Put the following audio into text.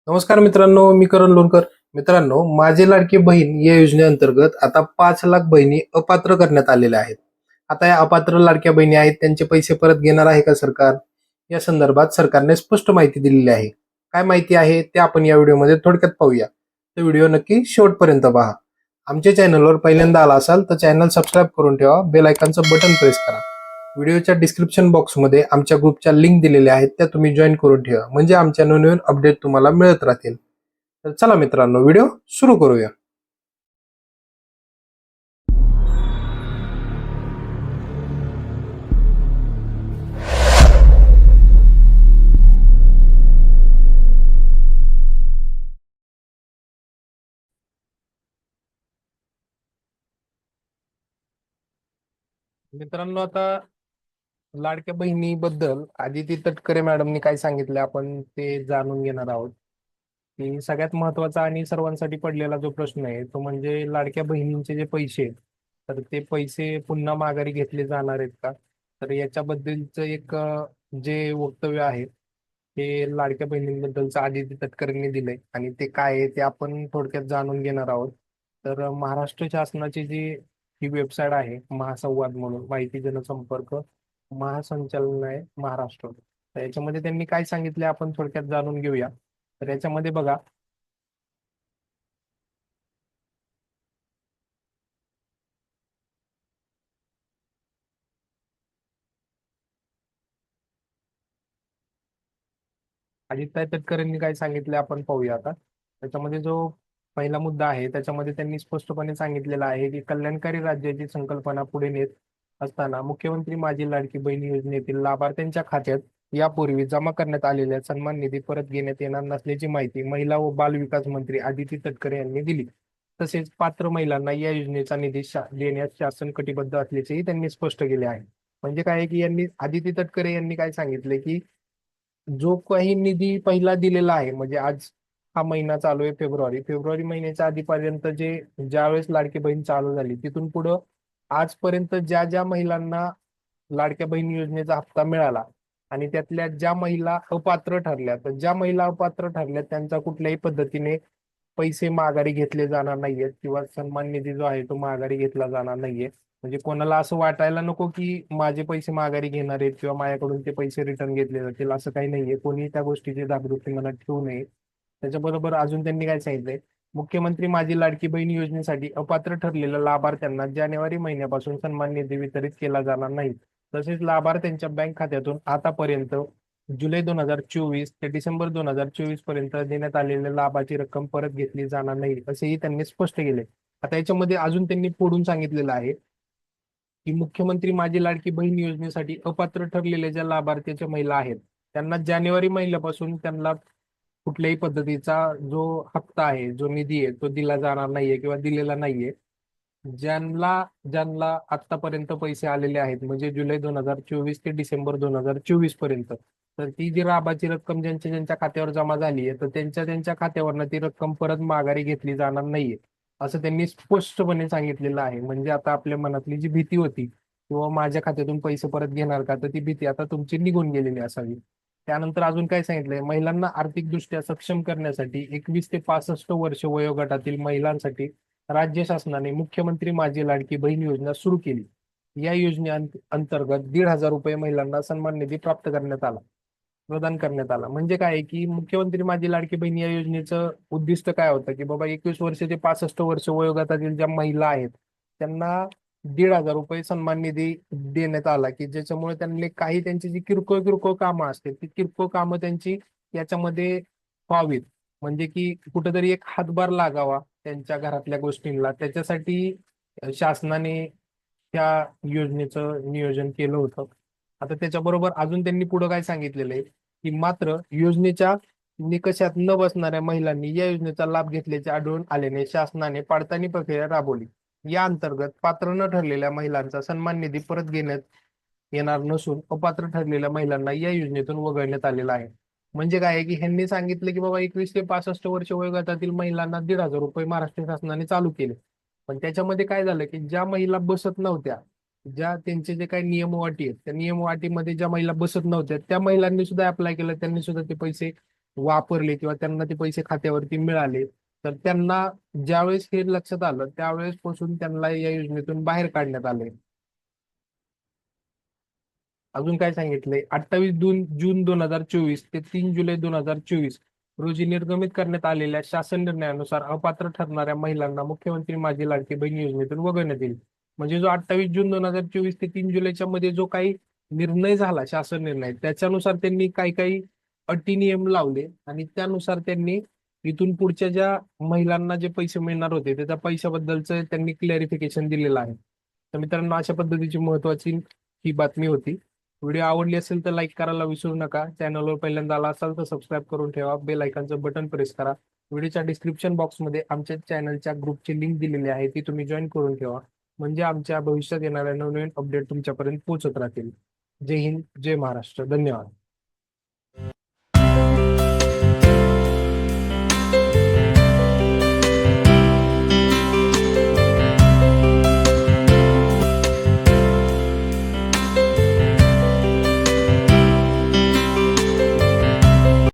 नमस्कार मित्रांनो, मी करण लोणकर. मित्रांनो, माझी लाडकी बहीण या योजनेअंतर्गत आता 5 लाख बहिणी अपात्र करण्यात आलेल्या आहेत. आता या अपात्र लाडक्या बहिणी आहेत, त्यांचे पैसे परत घेणार आहे का सरकार? या संदर्भात सरकारने स्पष्ट माहिती दिलेली आहे. काय माहिती आहे ते आपण या व्हिडिओमध्ये थोडक्यात पाहूया. तर व्हिडिओ नक्की शेवटपर्यंत पहा. आमच्या चॅनलवर पहिल्यांदा आला असाल तर चॅनल सबस्क्राईब करून ठेवा, बेल आयकॉनचं बटन प्रेस करा. व्हिडिओच्या डिस्क्रिप्शन बॉक्समध्ये आमच्या ग्रुपच्या लिंक दिलेल्या आहेत, त्या तुम्ही जॉईन करून ठेवा, म्हणजे आमच्या नवनवीन अपडेट तुम्हाला मिळत राहतील. तर चला मित्रांनो, व्हिडिओ सुरू करूया. मित्रांनो, आता लाडक्या बहिणीबद्दल आदिती तटकरे मॅडमनी काय सांगितलं आपण ते जाणून घेणार आहोत. की सगळ्यात महत्वाचा आणि सर्वांसाठी पडलेला जो प्रश्न आहे तो म्हणजे लाडक्या बहिणींचे जे पैसे आहेत, तर ते पैसे पुन्हा माघारी घेतले जाणार आहेत का? तर याच्याबद्दलचं एक जे वक्तव्य आहे ते लाडक्या बहिणींबद्दलचं आदिती तटकरेंनी दिलंय आणि ते काय आहे ते आपण थोडक्यात जाणून घेणार आहोत. तर महाराष्ट्र शासनाची जी ही वेबसाईट आहे, महासंवाद म्हणून माहिती जनसंपर्क महासंचालनालय महाराष्ट्र, तर याच्यामध्ये त्यांनी काय सांगितले आपण थोडक्यात जाणून घेऊया. तर याच्यामध्ये बघा, आदित्य तटकरेंनी काय सांगितले आपण पाहूया आता. त्याच्यामध्ये जो पहिला मुद्दा आहे त्याच्यामध्ये त्यांनी स्पष्टपणे सांगितलेला आहे की कल्याणकारी राज्याची संकल्पना पुढे नेत असताना मुख्यमंत्री माझी लाडकी बहीण योजनेतील लाभार्थ्यांच्या खात्यात यापूर्वी जमा करण्यात आलेल्या सन्मान निधी परत घेण्यात येणार नसल्याची माहिती महिला व बाल विकास मंत्री आदिती तटकरे यांनी दिली. तसेच पात्र महिलांना या योजनेचा निधी देण्यास शासन कटिबद्ध असल्याचेही त्यांनी स्पष्ट केले आहे. म्हणजे काय आहे की यांनी आदिती तटकरे यांनी काय सांगितले की जो काही निधी पहिला दिलेला आहे, म्हणजे आज हा महिना चालू आहे फेब्रुवारी फेब्रुवारी महिन्याच्या आधीपर्यंत जे ज्यावेळेस लाडकी बहीण चालू झाली तिथून पुढं आजपर्यंत ज्या ज्या महिलांना लाडक्या बहीण योजनेचा हप्ता मिळाला आणि त्यातल्या ज्या महिला अपात्र ठरल्या, तर ज्या महिला अपात्र ठरल्या त्यांचा कुठल्याही पद्धतीने पैसे माघारी घेतले जाणार नाहीयेत किंवा सन्मान निधी जो आहे तो माघारी घेतला जाणार नाहीये. म्हणजे कोणाला असं वाटायला नको की माझे पैसे माघारी घेणार आहेत किंवा माझ्याकडून ते पैसे रिटर्न घेतले जातील, असं काही नाहीये. कोणी त्या गोष्टीची जागृती मनात ठेवू नये. त्याच्याबरोबर अजून त्यांनी काय सांगितलंय, मुख्यमंत्री माझी लाडकी बहीण योजनेसाठी अपात्र ठरलेल्या लाभार्थ्यांना जानेवारी महिन्यापासून सन्मान निधी वितरित केला जाणार नाही. तसेच लाभार्थ्यांच्या बँक खात्यातून आतापर्यंत जुलै 2024 ते डिसेंबर 2024 पर्यंत देण्यात आलेल्या लाभाची रक्कम परत घेतली जाणार नाही, असेही त्यांनी स्पष्ट केले. आता याच्यामध्ये अजून त्यांनी पुढून सांगितलेलं आहे की मुख्यमंत्री माझी लाडकी बहीण योजनेसाठी अपात्र ठरलेल्या ज्या लाभार्थ्याच्या महिला आहेत त्यांना जानेवारी महिन्यापासून त्यांना कुठल्याही पद्धतीचा जो हप्ता आहे, जो निधी आहे तो दिला जाणार नाहीये किंवा दिलेला नाहीये. ज्यांना ज्यांना आतापर्यंत पैसे आलेले आहेत, म्हणजे जुलै 2024 ते डिसेंबर 2024 पर्यंत, तर ती जी लाभाची रक्कम ज्यांच्या ज्यांच्या खात्यावर जमा झाली आहे तर त्यांच्या त्यांच्या खात्यावरनं ती रक्कम परत माघारी घेतली जाणार नाहीये, असं त्यांनी स्पष्टपणे सांगितलेलं आहे. म्हणजे आता आपल्या मनातली जी भीती होती किंवा माझ्या खात्यातून पैसे परत घेणार का, तर ती भीती आता तुमची निघून गेलेली असावी. त्यानंतर अजून काय सांगितलंय, महिलांना आर्थिकदृष्ट्या सक्षम करण्यासाठी 21 ते 65 वर्ष वयोगटातील महिलांसाठी राज्य शासनाने मुख्यमंत्री माझी लाडकी बहीण योजना सुरू केली. या अंतर्गत 1,500 रुपये महिलांना सन्मान निधी प्राप्त करण्यात आला, प्रदान करण्यात आला. म्हणजे काय आहे की मुख्यमंत्री माझी लाडकी बहीण या योजनेचं उद्दिष्ट काय होतं की बाबा 21 वर्ष ते 65 वर्ष वयोगटातील ज्या महिला आहेत त्यांना 1,500 रुपये सन्मान निधी देण्यात आला, की ज्याच्यामुळे त्यांनी काही त्यांची जी किरकोळ किरकोळ कामं असतील ती किरकोळ कामं त्यांची याच्यामध्ये व्हावीत. म्हणजे की कुठेतरी एक हातभार लागावा त्यांच्या घरातल्या गोष्टींना, त्याच्यासाठी शासनाने त्या योजनेचं नियोजन केलं होतं. आता त्याच्याबरोबर अजून त्यांनी पुढे काय सांगितलेलं आहे की मात्र योजनेच्या निकषात न बसणाऱ्या महिलांनी या योजनेचा लाभ घेतल्याचे आढळून आल्याने शासनाने पडताळणी प्रक्रिया राबवली. या अंतर्गत पात्र न ठरलेल्या महिलांचा सन्मान निधी परत घेण्यात येणार नसून अपात्र ठरलेल्या महिलांना या योजनेतून वगळण्यात आलेला आहे. म्हणजे काय आहे की ह्यांनी सांगितलं की बाबा 21 ते 65 वर्ष वयोगटातील महिलांना 1,500 रुपये महाराष्ट्र शासनाने चालू केले. पण त्याच्यामध्ये काय झालं की ज्या महिला बसत नव्हत्या, ज्या त्यांचे जे काही नियम अटी आहेत त्या नियम अटीमध्ये ज्या महिला बसत नव्हत्या त्या महिलांनी सुद्धा अप्लाय केलं, त्यांनी सुद्धा ते पैसे वापरले किंवा त्यांना ते पैसे खात्यावरती मिळाले, तर त्यांना ज्यावेळेस हे लक्षात आलं त्यावेळेस पासून त्यांना या योजनेतून बाहेर काढण्यात आले. अजून काय सांगितलंय, 28 जून 2024 ते 3 जुलै 2024 रोजी निर्गमित करण्यात आलेल्या शासन निर्णयानुसार अपात्र ठरणाऱ्या महिलांना मुख्यमंत्री माझी लाडकी बहीण योजनेतून वगळण्यात येईल. म्हणजे जो 28 जून 2024 ते 3 जुलैच्या मध्ये जो काही निर्णय झाला, शासन निर्णय, त्याच्यानुसार त्यांनी काही काही अटी नियम लावले आणि त्यानुसार त्यांनी इथून पुढच्या ज्या महिलांना जे पैसे मिळणार होते त्या पैशाबद्दलचं त्यांनी क्लॅरिफिकेशन दिलेलं आहे. तर मित्रांनो, अशा पद्धतीची महत्वाची ही बातमी होती. व्हिडिओ आवडली असेल तर लाईक करायला विसरू नका. चॅनलवर पहिल्यांदा आला असाल तर सबस्क्राईब करून ठेवा. बेल आयकॉनचं बटन प्रेस करा. व्हिडिओच्या डिस्क्रिप्शन बॉक्समध्ये आमच्या चॅनलच्या ग्रुपची लिंक दिलेली आहे, ती तुम्ही जॉईन करून ठेवा. म्हणजे आमच्या भविष्यात येणाऱ्या नवनवीन अपडेट तुमच्यापर्यंत पोहोचत राहतील. जय हिंद, जय महाराष्ट्र. धन्यवाद.